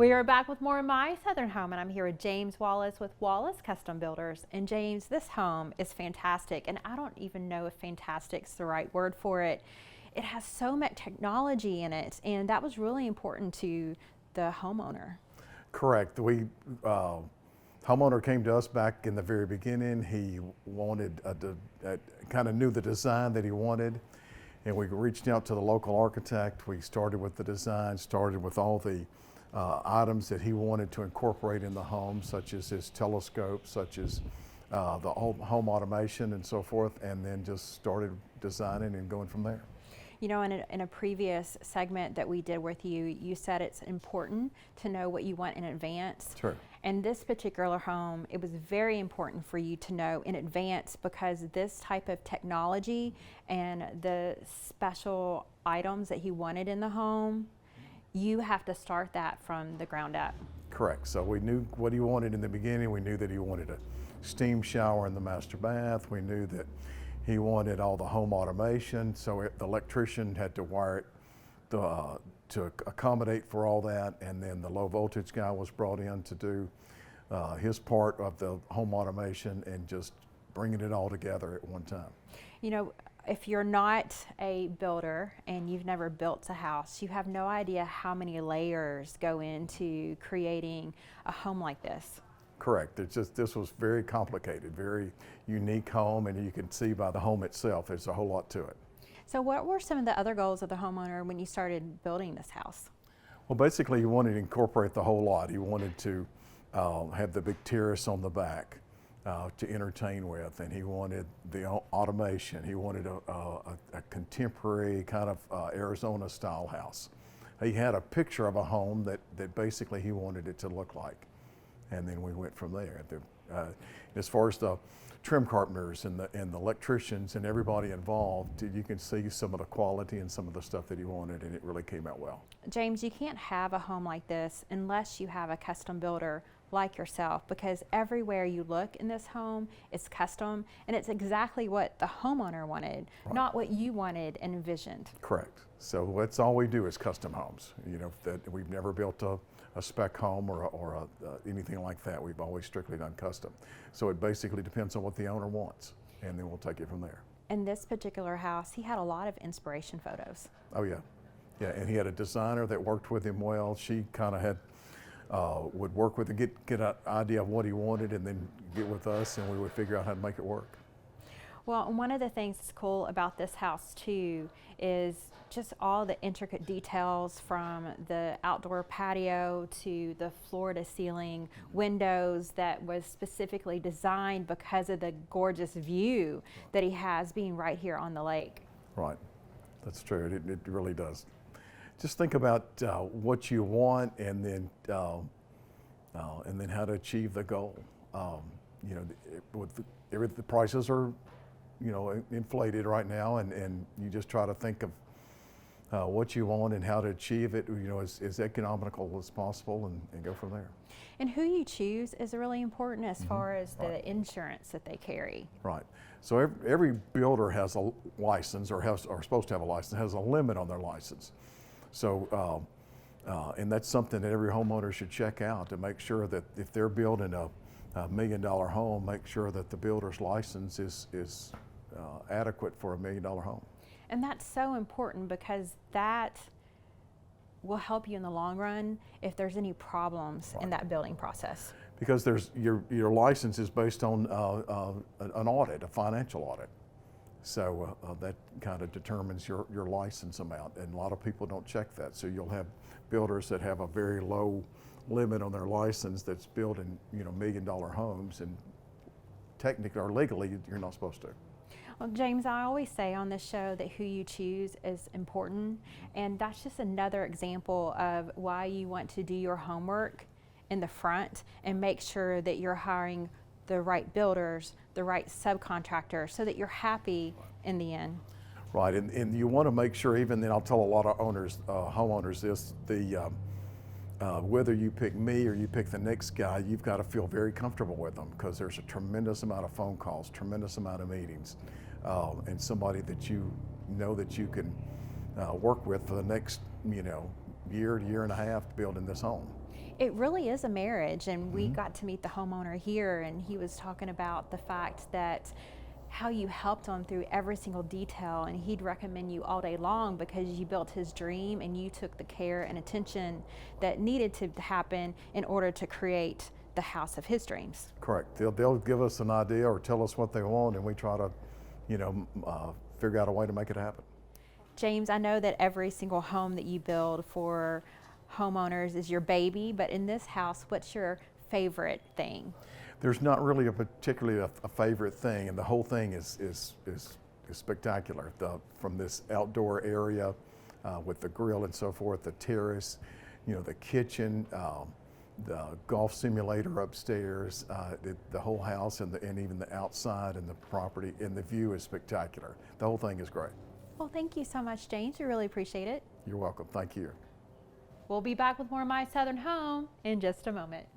We are back with more of My Southern Home, and I'm here with James Wallace with Wallace Custom Builders. And James, this home is fantastic, and I don't even know if fantastic's the right word for it. It has so much technology in it, and that was really important to the homeowner. Correct. Homeowner came to us back in the very beginning. He wanted, kind of knew the design that he wanted, and we reached out to the local architect. We started with the design, started with all the items that he wanted to incorporate in the home, such as his telescope, such as the home automation and so forth, and then just started designing and going from there. You know, in a previous segment that we did with you, you said it's important to know what you want in advance. Sure. And this particular home, it was very important for you to know in advance, because this type of technology and the special items that he wanted in the home, you have to start that from the ground up. Correct. So we knew what he wanted in the beginning. We knew that he wanted a steam shower in the master bath. We knew that he wanted all the home automation, so the electrician had to wire it to accommodate for all that, and then the low voltage guy was brought in to do his part of the home automation and just bringing it all together at one time. You know, if you're not a builder and you've never built a house, you have no idea how many layers go into creating a home like this. Correct. This was very complicated, very unique home, and you can see by the home itself, there's a whole lot to it. So what were some of the other goals of the homeowner when you started building this house? Well, basically he wanted to incorporate the whole lot. He wanted to have the big terrace on the back to entertain with, and he wanted the automation. He wanted a contemporary kind of Arizona style house. He had a picture of a home that basically he wanted it to look like. And then we went from there. As far as the trim carpenters and the electricians and everybody involved, you can see some of the quality and some of the stuff that he wanted, and it really came out well. James, you can't have a home like this unless you have a custom builder like yourself, because everywhere you look in this home, it's custom, and it's exactly what the homeowner wanted, right, not what you wanted and envisioned. Correct. So that's all we do is custom homes. You know, that we've never built a spec home or anything like that. We've always strictly done custom. So it basically depends on what the owner wants, and then we'll take it from there. In this particular house, he had a lot of inspiration photos. Oh yeah, yeah, and he had a designer that worked with him well. She kind of had would work with him, get an idea of what he wanted, and then get with us, and we would figure out how to make it work. Well, one of the things that's cool about this house too is just all the intricate details, from the outdoor patio to the floor to ceiling windows that was specifically designed because of the gorgeous view that he has being right here on the lake. Right, that's true. It really does. Just think about what you want, and then how to achieve the goal. You know, the prices are, you know, inflated right now, and you just try to think of what you want and how to achieve it, you know, as economical as possible, and go from there. And who you choose is really important as far as the insurance that they carry. Right. So every builder has a license, or supposed to have a license, has a limit on their license. So, and that's something that every homeowner should check out to make sure that if they're building a $1 million home, make sure that the builder's license is adequate for a $1 million home. And that's so important, because that will help you in the long run if there's any problems in that building process. Because your license is based on an audit, a financial audit. So that kind of determines your license amount, and a lot of people don't check that. So you'll have builders that have a very low limit on their license that's building, you know, $1 million homes, and technically or legally you're not supposed to. Well, James, I always say on this show that who you choose is important, and that's just another example of why you want to do your homework in the front and make sure that you're hiring the right builders, the right subcontractors, so that you're happy in the end. Right, and you want to make sure, even then, I'll tell a lot of owners, homeowners this, whether you pick me or you pick the next guy, you've got to feel very comfortable with them, because there's a tremendous amount of phone calls, tremendous amount of meetings, and somebody that you know that you can work with for the next, you know, year and a half building this home. It really is a marriage, and we got to meet the homeowner here, and he was talking about the fact that how you helped him through every single detail, and he'd recommend you all day long because you built his dream and you took the care and attention that needed to happen in order to create the house of his dreams. Correct. They'll give us an idea or tell us what they want, and we try to, figure out a way to make it happen. James, I know that every single home that you build for homeowners is your baby, but in this house, what's your favorite thing? There's not really a favorite thing, and the whole thing is spectacular. From this outdoor area with the grill and so forth, the terrace, the kitchen, the golf simulator upstairs, the whole house, and even the outside and the property, and the view is spectacular. The whole thing is great. Well, thank you so much, James. We really appreciate it. You're welcome. Thank you. We'll be back with more My Southern Home in just a moment.